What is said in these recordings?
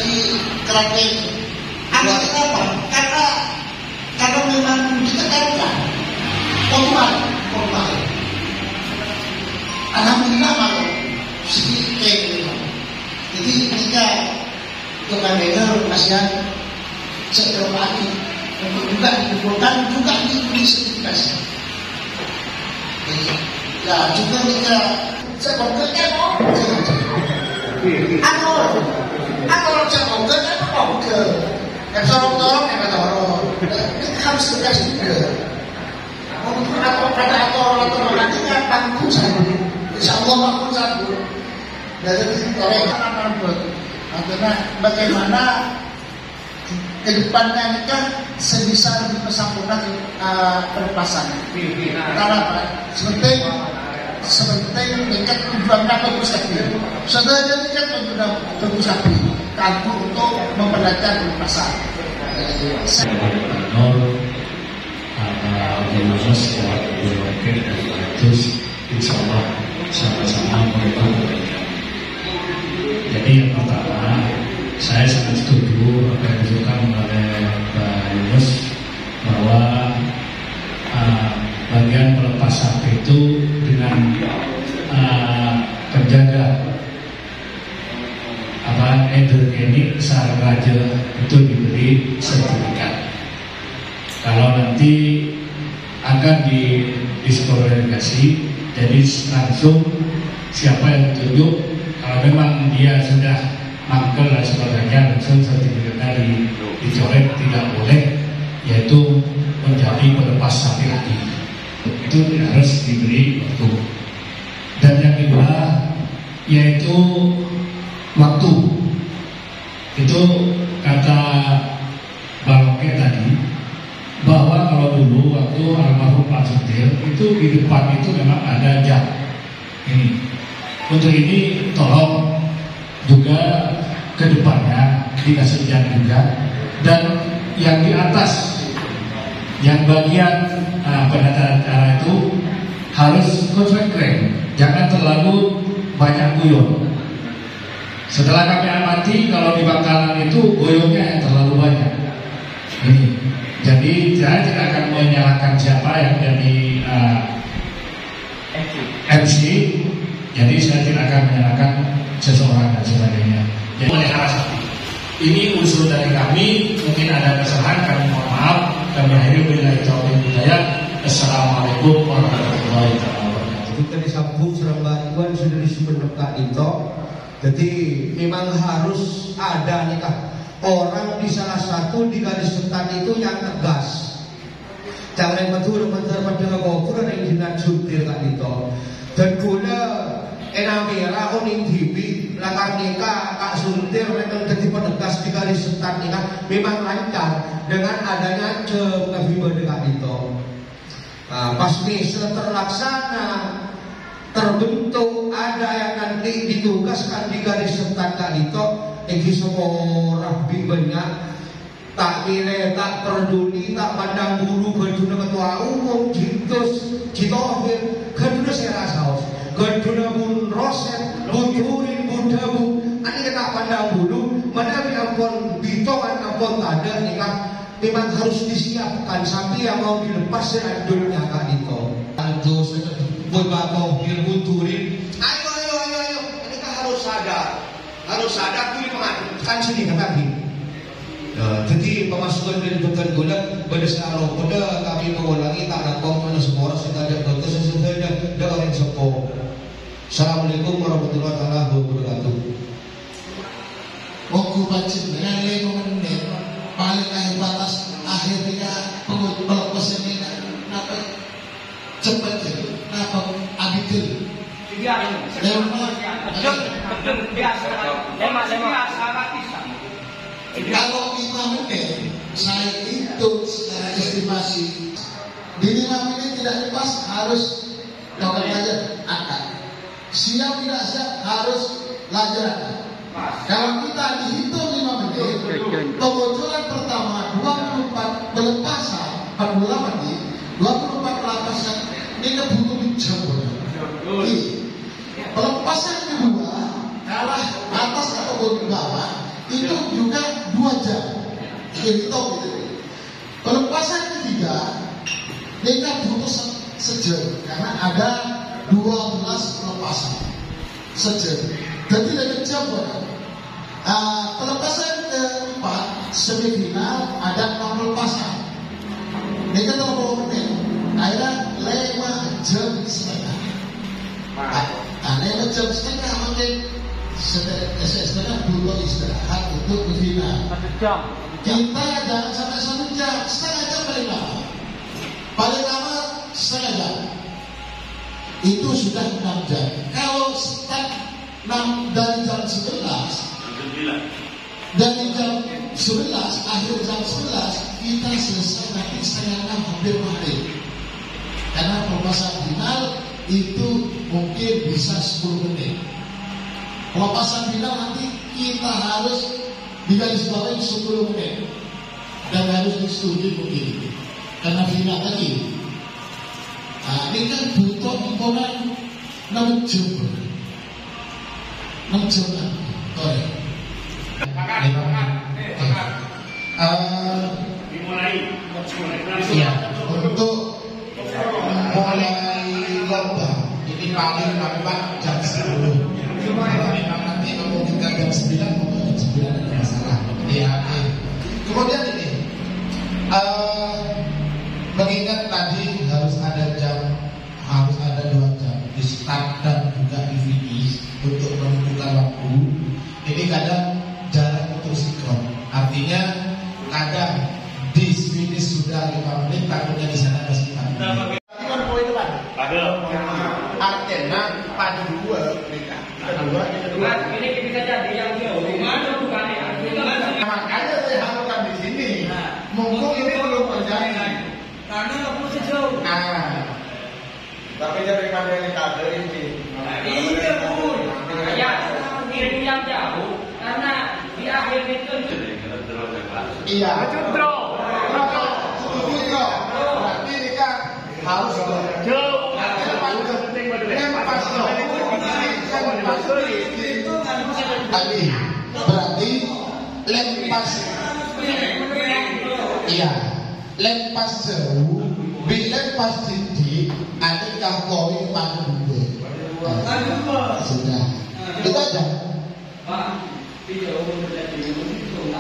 di kerangkeng. Akhirnya apa? Karena memang ditekankan korban. Alhamdulillah malu sedikit. Jadi ketika kepada ASEAN setelah lagi untuk juga dikumpulkan juga disertifikasi. Ya juga kita sebetulnya atau sebetulnya mau ke sorong-sorong yang kata orang ini harus tegas juga. Untuk atau nantinya tanggung saja. Insya Allah tanggung saja. Dari mereka akan karena bagaimana kedepannya kita sebisa lebih sempurna pelepasan. Karena apa? Seperti dekat tujuannya bagus lagi. Setelah dekat tujuannya bagus lagi. Kaku untuk memperlihatkan pelepasan. Insya Allah sama-sama membangun kebaikan. Jadi yang pertama, saya sangat setuju apa yang disebutkan oleh Pak Yunus bahwa bagian pelepas sapi itu dengan penjaga hidrogenik Sararaja itu diberi sertifikat. Kalau nanti akan diskoordinasi, jadi langsung siapa yang ditunjuk. Kalau memang dia sudah mangkel dan sebagainya, langsung sertifikatnya dicoret, tidak boleh, yaitu menjadi pelepas sapi lagi. Itu harus diberi waktu. Dan yang kedua yaitu waktu. Itu kata Baloke tadi, bahwa kalau dulu waktu almarhum Pak Sudir itu di depan itu memang ada jam ini. Untuk ini tolong juga ke depannya dikasih jam juga, dan yang di atas yang bagian penata cara itu harus konsekuen, jangan terlalu banyak guyon. Setelah kami amati, kalau di Bangkalan itu goyongnya yang terlalu banyak. Ini, jadi saya tidak akan menyalahkan siapa yang jadi MC. Jadi saya tidak akan menyalahkan seseorang dan sebagainya. Jadi melihara sapi. Ini usul dari kami. Mungkin ada kesalahan, kami mohon maaf. Kami akhiri billahi taufiq hidayah. Assalamualaikum warahmatullahi wabarakatuh. Kita disambung serembahan sudah disebut Kak Dito. Jadi memang harus ada nih Kak, orang di salah satu di garis setan itu yang tegas. Jangan betul mentar pada gopur yang jinak sutir Kak Dito. Dan gula enamera oning TV lakan nikah Kak Suntir mereka jadi penegas di garis setan nikah memang lancar dengan adanya kebibade Kak Dito. Nah, pas misa terlaksana terbentuk ada yang nanti ditugaskan di garis setan Kak Dito, egi seorang banyak tak kira tak peduli tak pandang bulu kedua ketua umum jitus jitohir kedua saya rasaus kedua pun roset buturin budabu ani kena pandang bulu mana ampun bitongan ampun ada nikah memang harus disiapkan sampai yang mau dilepas serandulnya Kak Dito terus berbapa buturin ayo ini kan harus sadar dulu mengatakan sini kami. Jadi pemasukan dari dokter gula berdasarkan pada kami mengulangi tak ada mana semua orang sudah ada dokter sesuai ada orang sepo. Assalamualaikum warahmatullahi wabarakatuh. Waktu baca dengan menit paling akhir batas akhirnya pelepasan ini apa cepat jadi apa abitul. Kalau 5 menit saya hitung secara estimasi di 5 menit tidak lepas harus dokter aja akan siap tidak siap harus lajar. Kalau kita dihitung 5 menit pembocoran pertama 24 pelepasan 48 menit 24 pelepasan ini butuh jam. Pelepasan kedua kalah atas ataupun bawah itu juga 2 jam. Itu gitu. Pelepasan ketiga mereka butuh sejam karena ada 12 pelepasan sejam. Jadi lebih jam bukan? Pelepasan keempat semifinal ada 6 pelepasan. Mereka 20 menit. Akhirnya 5 jam setengah. 5 jam setengah mungkin setengah butuh istirahat untuk ke final. 1 jam. Kita jangan sampai 1 jam, setengah jam paling lama setengah jam. Itu sudah 6 jam. Kalau start dari jam 11 dari jam 11 akhir jam 11 kita selesai nanti setengah 6 hampir maghrib. Karena pelepasan final itu mungkin bisa 10 menit. Pelepasan final nanti kita harus digarisbawahi 10 menit dan harus disetujui begini karena final lagi. Ini kan butuh hitungan 6 jam. 6 jam kan? Ya, untuk mulai lomba ini paling lambat jam 10. Memang nanti memungkinkan jam 9 mungkin jam 9 ada masalah. Ya, kemudian ini mengingat tadi harus ada 2 jam di start dan juga di finish untuk menentukan waktu. Ini kadang jarak untuk sinkron. Artinya kadang di finish sudah 5 menit, takutnya di sana masih 4 menit. Kan poin depan. Artinya pada 2 mereka. Kedua. Ini bisa jadi yang jauh. Mana bukan ya? Makanya saya harapkan di sini. Mungkin ini belum terjadi. Karena nggak perlu sejauh. Tapi daripada yang kade ini. Iya pun. Ya, kirim yang jauh. Karena di akhir itu. Iya. Cutro. Berarti ini kan harus Jauh. Tadi berarti lempas. Iya, lempas jauh, lempas titik, adakah poin pada 2? Sudah, itu aja.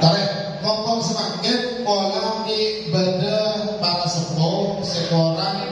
Tarik, ngomong semakin pola di benda para sepuh seorang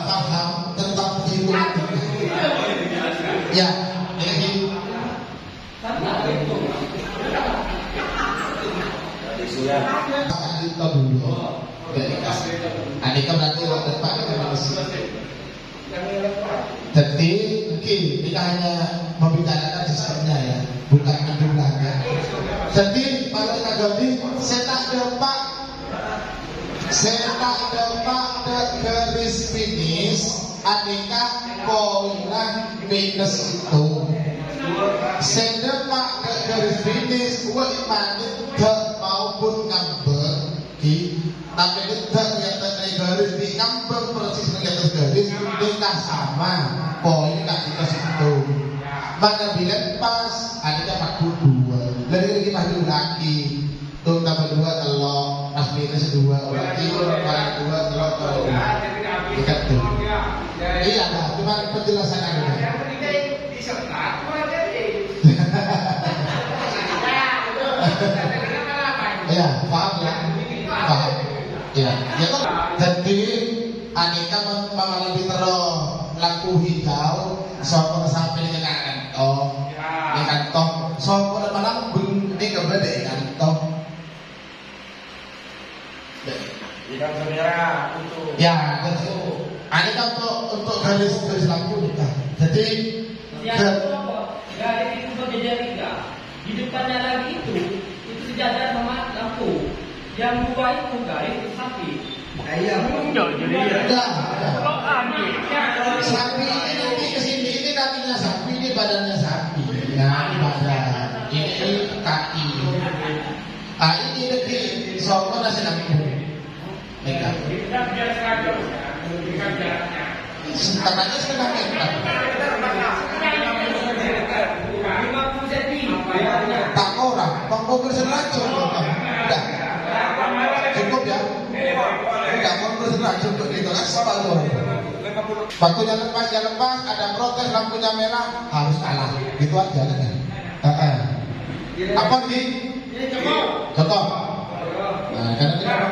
paham tentang kehidupan. Ya, ini. Andika dulu. Andika berarti waktu depan kita masih. Jadi mungkin kita hanya membicarakan sistemnya ya, bukan jumlahnya. Jadi pada kategori setak depak ke garis finish, Andika poinnya minus itu. Sedepak ke garis finish, maupun ngambek di tapi tidak yang dari garis di ngambek persis dengan garis kita sama poin tak kita situ. Mana bilang pas ada 42 dari lagi lagi tuh tambah 2 kalau pas minus 2 berarti orang 2 kalau ikat tuh. Iya lah, cuma penjelasan aja. Ya, paham ya? Paham. Ya, ya kan. Jadi Andika memang lebih terus lampu hijau, sopor sampai ke kantong, di kantong, sopor malam ini keberada di kantong. Di kantong merah untuk. Ya, betul. Andika untuk garis lampu nikah. Jadi garis itu berjejer 3. Di depannya lagi itu sejajar sama lampu. Yang 2 itu garis itu sapi. Sapi ini nanti kesini, ini kakinya sapi, ini badannya sapi. Nah, ini badan, ini kaki. Ini lebih sokong nasi lampu. Mereka. Tangannya setengah meter. Tak orang, mau berseracun. Udah. Cukup ya. Udah mau berseracun untuk gitu kan sepatu. Waktunya lepas, ada protes, lampunya merah, harus kalah. Gitu aja kan. Apa nih? Contoh. Nah, karena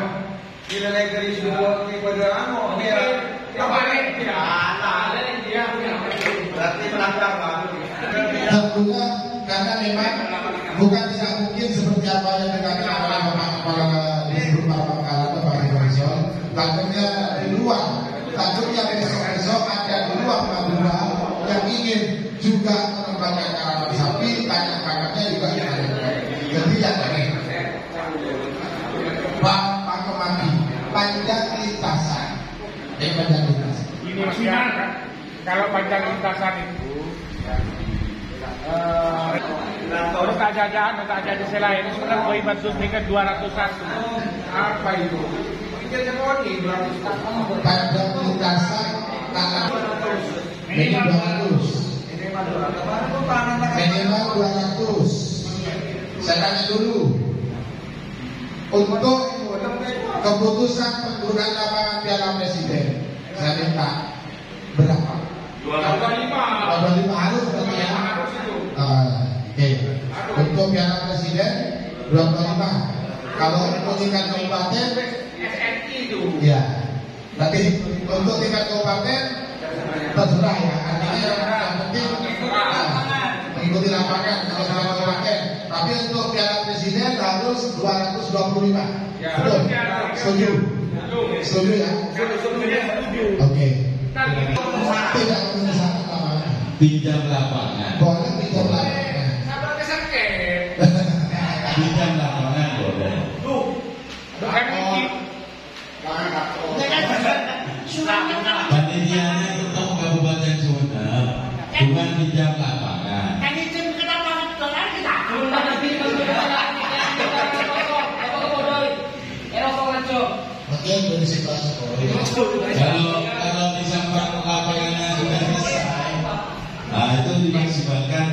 kita nilai dari sebuah kepada tentunya karena memang bukan tidak mungkin seperti apa yang dikatakan oleh kepala disebut para pakar atau para profesor. Takutnya di luar, takutnya besok ada di luar Madura yang ingin juga mengembangkan karangan sapi, banyak-banyaknya juga jadi yang lain. Pak Kemati, panjang lintasan, panjang lintasan. Ini maksimal kan? Kalau panjang lintasan itu, untuk jajan di selain itu kan koi batu tingkat 201. Apa itu? Panjang lintasan tanah minimal 200. Minimal 200. Saya tanya dulu. Untuk keputusan penggunaan lapangan Piala Presiden, saya minta berapa? 225 harus berapa ya? Oke. Untuk Piala Presiden 225. Kalau untuk tingkat kabupaten, SNI itu. ya. Berarti untuk tingkat kabupaten terserah ya. Artinya yang penting mengikuti lapangan kalau sama kabupaten. Tapi untuk Piala Presiden harus 225. Betul? Setuju? Setuju ya? Oke. Tidak menyesatkan lapangan. Pinjam lapangan. Boleh pinjam lapangan. Pinjam lapangan boleh. Panitianya tetap Kabupaten Sumedang, bukan pinjam lapangan. Oke, dari situasi. Kalau disampak lapangannya sudah selesai, nah itu dimaksimalkan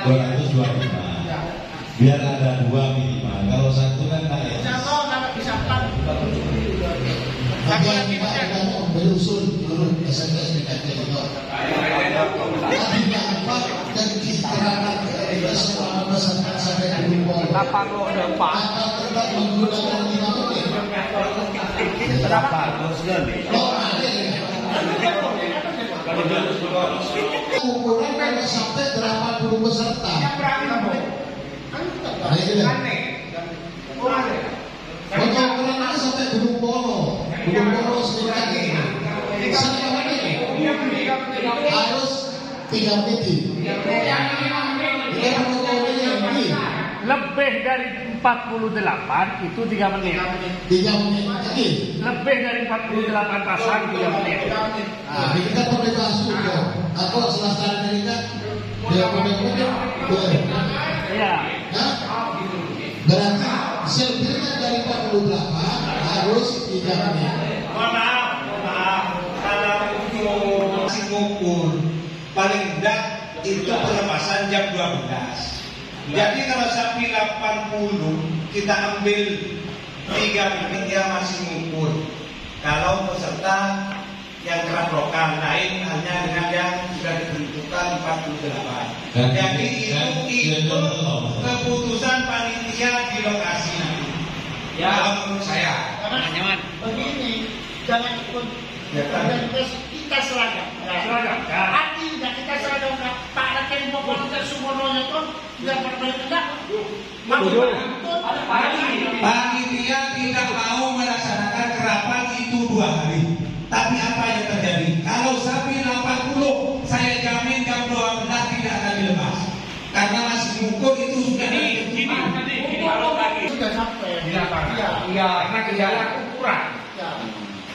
225. Biar ada 2 minimal. Kalau 1 kan tak ya. Tapi yang kita berusul turun SMS DKT itu. Tapi apa dan istirahat selama sampai ke Bogor. Kapal terbang menggunakan 5 menit. Berapa? Ukuran kalau sampai 80 peserta. Untuk ukuran itu sampai Gunung Polo sedikit. Harus 3 menit. Lebih dari 48 itu 3 menit. 3 menit lagi. Lebih dari 48 pasang 3 menit. Nah, kita perlu bahas juga. Aku selesai dari kan dia menit boleh. Iya. Berarti selebihnya dari 48 harus 3 menit. Mohon maaf. Kalau untuk masih ngukur paling rendah itu pelepasan jam 12. Jadi kalau sapi 80 kita ambil 3 menit dia masih ngukur. Kalau peserta yang kerokan lain hanya dengan yang sudah ditentukan 48. Jadi itu keputusan panitia di lokasi nanti. Ya, menurut saya. Nyaman. Begini, jangan ikut kita seragam. Artinya kita seragam Pak Raken Pokok Sumononya pun tidak berbeda. Panitia tidak mau melaksanakan kerapat itu 2 hari. Tapi apa yang terjadi? Kalau sapi 80, saya jamin jam 12 tidak akan dilepas. Karena masih ngukur itu sudah Gini kalau tadi Sudah sampai. di lapangan. Iya, karena kendala ukuran.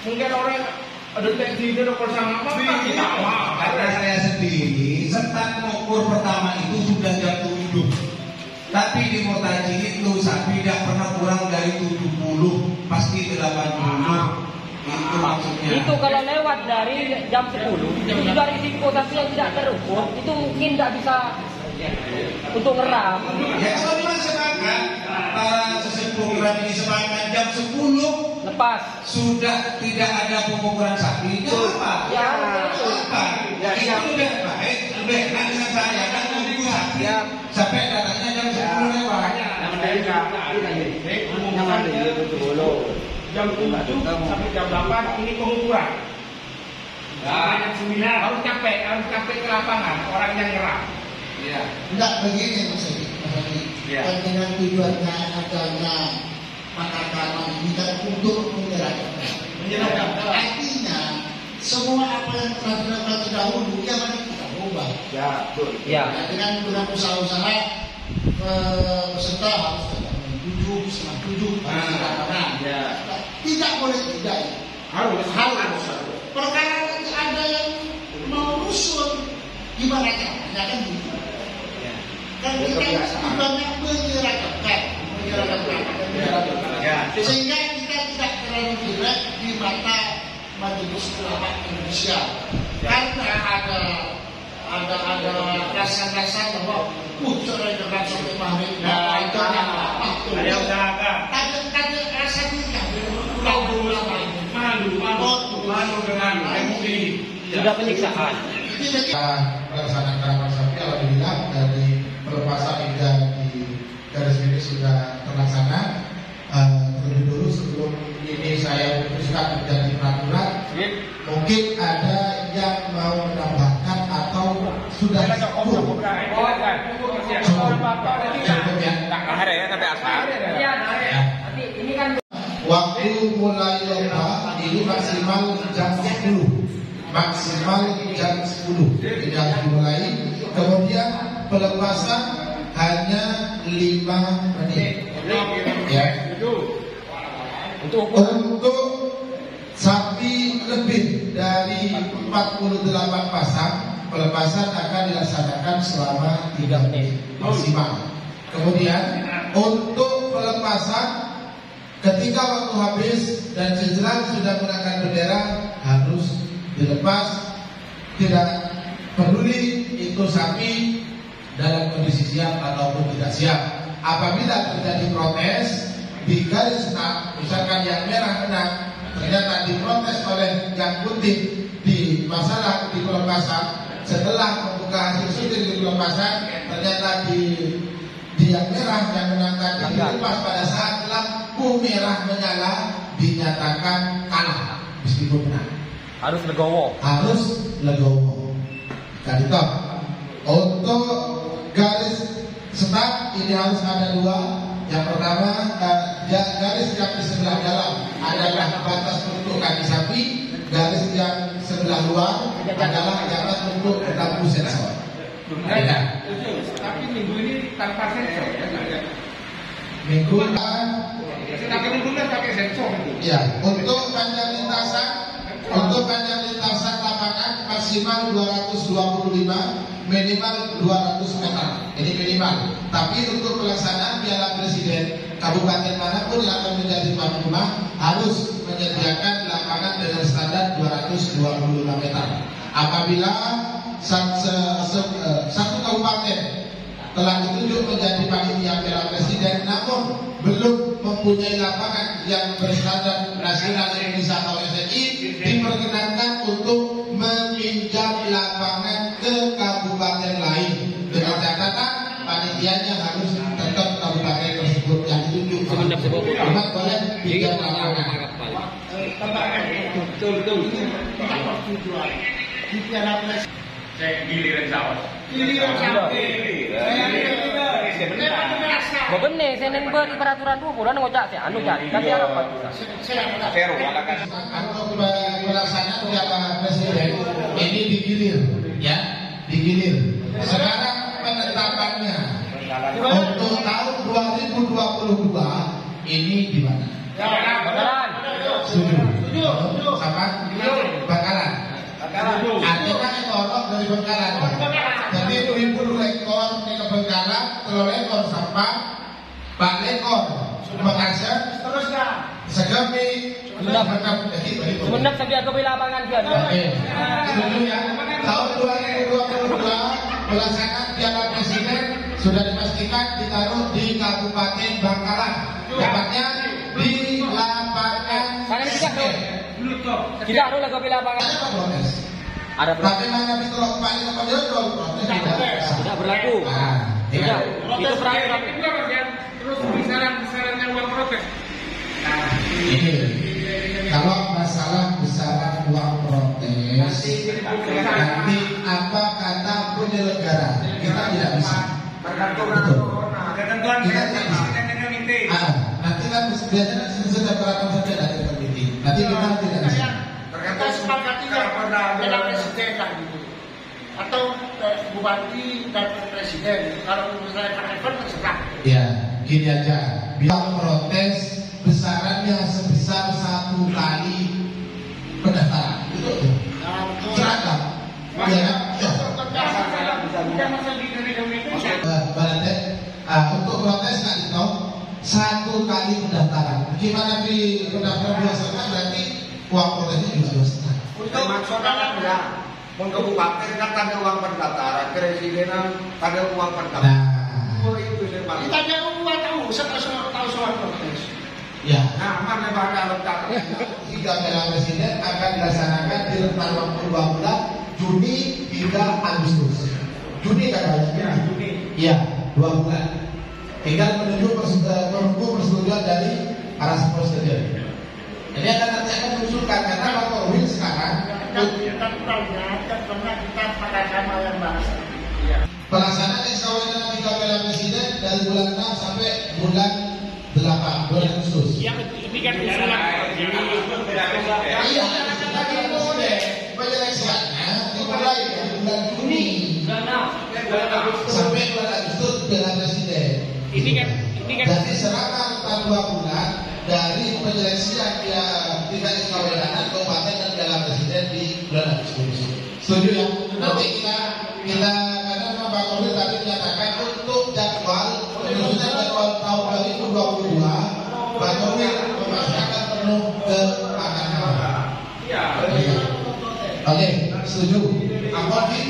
Mungkin orang ada teknik itu bersama sama. Karena saya sendiri setak ngukur pertama itu sudah jam 7. Tapi di Motaji itu sapi tidak pernah kurang dari 70, pasti 80. Itu maksudnya. Itu kalau lewat dari jam 10 itu juga risiko, tapi yang tidak terukur itu mungkin tidak bisa untuk ngeram. Ya semua sepakat. lepas. Sudah tidak ada pemukulan sapi. Itu apa? Ya. Apa? Itu lebih baik, lebih enak dengan saya kan memukul sapi. Sampai datangnya jam 10 lewat. Jam 7 sampai jam 8 ini pengukuran. Nah, jam 9 harus capek ke lapangan orang yang nyerah. Iya. Enggak begini Mas Edi. Kan dengan tujuannya adanya mahkamah kita untuk menyerahkan. Artinya semua apa yang telah dilakukan terdahulu yang mari kita ubah. Ya, betul. Ya. Dengan usaha-usaha peserta harus datang 7:30 lapangan. Ya. Tidak boleh tidak. Harus. Perkara ada yang mau rusuh gimana caranya kan gitu. Kan kita banyak menyerahkan. Sehingga kita tidak terlalu jelek di mata Majelis Ulama Indonesia. Karena ada rasa-rasa bahwa sore dengan sore maghrib itu Ada usahakan. ada rasa tidak Malu dengan MUI. Sudah penyiksaan. kita melaksanakan rapat sapi alhamdulillah dari pelepasan hingga di garis finish sudah terlaksana. Terlebih dulu sebelum ini saya putuskan menjadi peraturan, mungkin ada yang mau menambahkan atau sudah cukup ya. Ini kan Waktu mulai lomba ini maksimal jam 10. Maksimal jam 10 ini harus dimulai. Kemudian pelepasan hanya 5 menit. Ya. Untuk sapi lebih dari 48 pasang, pelepasan akan dilaksanakan selama 3 menit maksimal. Kemudian untuk pelepasan ketika waktu habis dan jejelang sudah menggunakan bendera harus dilepas, tidak peduli itu sapi dalam kondisi siap ataupun tidak siap. Apabila terjadi protes di garis start, misalkan yang merah menang, ternyata diprotes oleh yang putih di masalah di pelepasan, setelah membuka hasil syuting di pelepasan, ternyata di yang merah yang menangkan dilepas pada saat lampu merah menyala, dinyatakan kalah meskipun menang. harus legowo. Jadi toh untuk garis start ini harus ada 2. Yang pertama garis yang di sebelah dalam adalah batas untuk kaki sapi, garis yang sebelah luar adalah batas untuk lampu sensor. Tapi minggu ini tanpa sensor ya. Minggu Minggunya pakai sensor. ya, untuk panjang lintasan lapangan maksimal 225, minimal 200 meter. Ini minimal. Tapi untuk pelaksanaan Piala Presiden kabupaten manapun yang akan menjadi tuan rumah harus menyediakan lapangan dengan standar 225 meter. Apabila satu kabupaten telah ditunjuk menjadi panitia Piala Presiden namun belum mempunyai lapangan yang berstandar nasional Indonesia atau SNI, diperkenankan untuk meminjam lapangan ke kabupaten lain dengan catatan panitianya harus tetap kabupaten tersebut yang ditunjuk. Cuma boleh pinjam lapangan. Betul. Di Piala Presiden. Saya giliran sawah. Bener, saya nengber di peraturan dulu, bulan ngocak saya anu jadi. Tapi apa itu? Untuk pelaksanaan Piala Presiden ini digilir, ya, digilir. Sekarang penetapannya untuk tahun 2022 ini di mana? Bakaran. Setuju. Sama? Bakaran. Artinya ekor dari Bengkalan. Jadi 1000 ekor di Bengkalan, 3 ekor sampai 4 ekor Makassar, Terusnya. Segemi Sebenarnya saya biar ke lapangan dia. Setuju ya. Tahun 2022 pelaksanaan Piala Presiden sudah dipastikan ditaruh di Kabupaten Bangkalan. Tepatnya di lapangan Tidak ada lagu bela apa? Ada protes. Ada berlaku. Bagaimana ditolak Pak Lino Pak Jodoh protes Tidak berlaku. Tidak. Itu perang. Terus besaran-besarannya uang protes. Ini kalau masalah besaran uang protes nanti apa kata penyelenggara kita tidak bisa. Ketentuan Kita tidak bisa. Nanti kan biasanya sudah peraturan saja dari komite. Nanti kita tidak bisa. Kita sepakati dengan presiden lah gitu. Atau bupati dan presiden. Kalau misalnya Pak Evan terserah. Ya, gini aja. Bila protes besarannya sebesar 1 kali pendaftaran. Itu seragam. Ya, untuk protes nggak ditahu 1 kali pendaftaran. Gimana di pendaftaran 2,5 berarti uang protesnya juga 2,5. Untuk maksudnya ya, untuk bupati kan ada uang pendaftaran, presidenan ada uang pendaftaran. Nah, Itu sih Pak. Kita jauh tahu, tahu soal protes. ya. Nah, mana pada letak 3 Piala Presiden akan dilaksanakan di rentang waktu 2 bulan, Juni hingga Agustus. Juni kan banyak. Iya, 2 bulan. Tinggal menunggu persetujuan dari para presiden. Jadi nanti akan mengusulkan karena Pak Korwin sekarang Kita pernah kita pada sama yang bahasa. pelaksanaan SKWN 3 Piala Presiden dari bulan 6 sampai bulan 8 bulan Agustus. Yang kan usulan. Iya, tapi boleh penyeleksiannya dimulai dari bulan Juni sampai bulan Agustus Piala Presiden. Ini kan. Jadi selama 2 bulan dari penyeleksian tingkat SKWN kabupaten dan Piala Presiden di bulan Agustus. Setuju ya? Nanti kita karena Pak Korwin tadi menyatakan untuk jadwal penyusunan jadwal tahun 2022 Pak Korwin memastikan penuh ke Jakarta. Oke, setuju. Apa lagi?